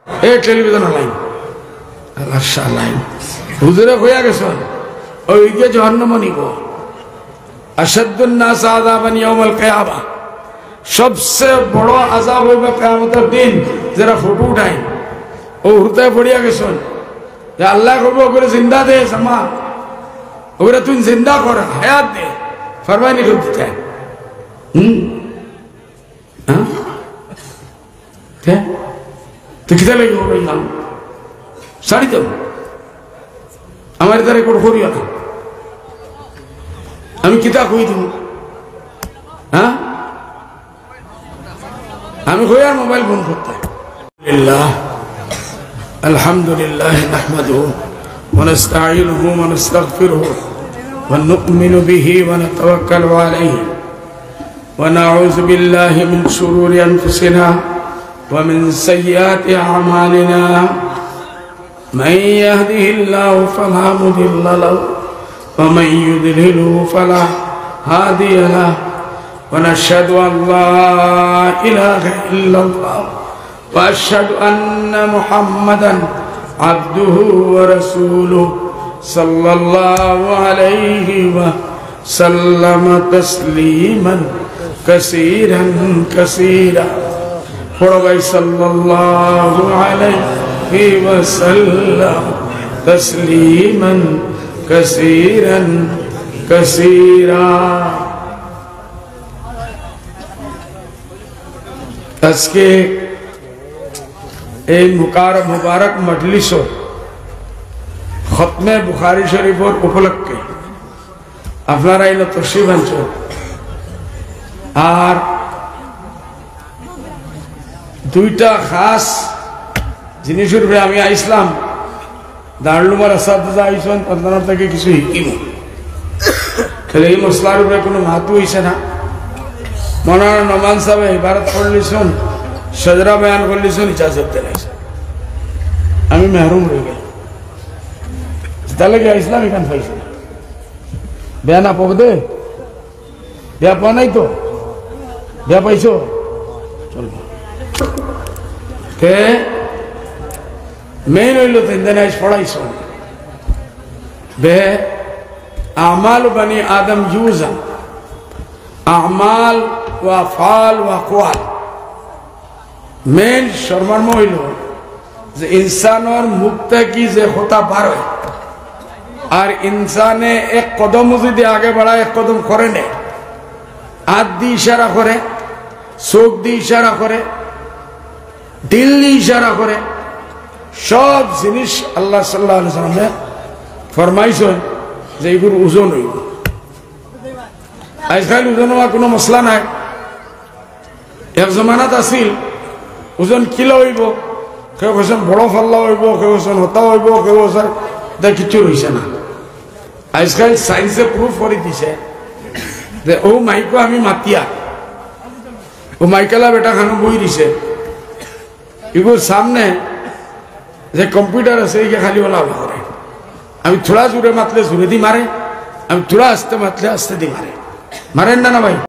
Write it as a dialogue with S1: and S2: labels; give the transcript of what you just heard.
S1: এই television line আল্লাহ line হুজুরে হইয়া গেছেন ওই গিয়ে জাহান্নাম নিব আশাদ্দুন নাস আযাবান ইয়াউমাল কিয়ামা সবচেয়ে বড় আযাব হইবে কিয়ামতের দিন যারা ফটো উঠায় ও হুরতায় পড়িয়া গেছেন যে আল্লাহ কইব ওরে জিন্দা দে জামা ওরে তুই জিন্দা কর হায়াত দে ফরমানি করতে হ্যাঁ তো কিতা লাগে হবে নাম সারি দাও আমার দ্বারা কোন করিও না আমি কিতা কই দিব হ্যাঁ আমি কই আর মোবাইল ফোন করতে আলহামদুলিল্লাহ আলহামদুলিল্লাহ নাহমাদুহু ওয়া নাস্তাঈনুহু ওয়া নাস্তাগফিরুহু ওয়া নু'মিনু বিহি ওয়া নাতাওয়াক্কালু আলাইহি ওয়া নাউযু বিল্লাহি মিন শুরুরি আনফুসিনা ওয়া মিন সাইয়্যাতি আ'মালিনা من يهده الله فلا مضل له ومن يضلله فلا هادي له ونشهد أن لا إله إلا الله وأشهد أن محمدا عبده ورسوله صلى الله عليه وسلم تسليما كثيرا كثيرا صلى الله عليه وسلم تسليما كثيرا كثيرا আজকে এই মুবারক মজলিস খতমে বুখারী শরীফের উপলক্ষে আপনারা এনে তশরিফ আনছেন আর দুইটা খাস জিনিসের উপরে আমি আইসলাম দারুল উলুম আসাতিজা আইসন আপনার থেকে কিছু শিকিম খেলে এই মশলার উপরে কোনো মাহাত্ম হইছে না মনার নমান সাহেব ইবারত পড়লিছেন সজরা বয়ান করলিছেন ইজাজত দিলাইছেন আমি মেহরুম রয়ে গেলাম তাহলে কি ইসলাম এখান পাইছে বেয়া না পাব দে বেয়া পাওয়া নাই তো বেয়া পাইছো চলবো কে মেন হইল তিন দিন পড়াইছ বে আমাল বনি আদম ইউজা আমাল ওয়া ফাল ওয়া আকওয়াল মেন শর্মর্ম হইল যে ইনসানের মুখ থেকে যে হতা বার হয় আর ইনসানে এক কদম যদি আগে বাড়ায় এক কদম করে নেয় হাত দিয়ে ইশারা করে চোখ দিয়ে ইশারা করে দিল দিয়ে ইশারা করে সব জিনিস আল্লাহ সাল্লাল্লাহু আলাইহি ওয়াসাল্লাম ফরমাইছেন যে এগুলো ওজন হইব আজকাল ওজন হওয়ার কোনো মশলা নাই এক জমানাত আছিল ওজন কিলো হইব কেউ কৈছেন বড় ফাল্লা হইব কেউ কৈছেন হতা হইব কেউ কৈছেন এটা কিছু রয়েছে না আজকাল সায়েন্সে প্রুফ করে দিছে যে ও মাইকো আমি মাতিয়া ও মাইকেলা বেটা খানো বই দিছে এগুলোর সামনে যে কম্পিউটার আছে এই খালি ওলা করে আমি থোড়া জোরে মাতলে জোরে দি মারে আমি থোড়া আস্তে মাতলে আস্তে দি মারে মারেন না ভাই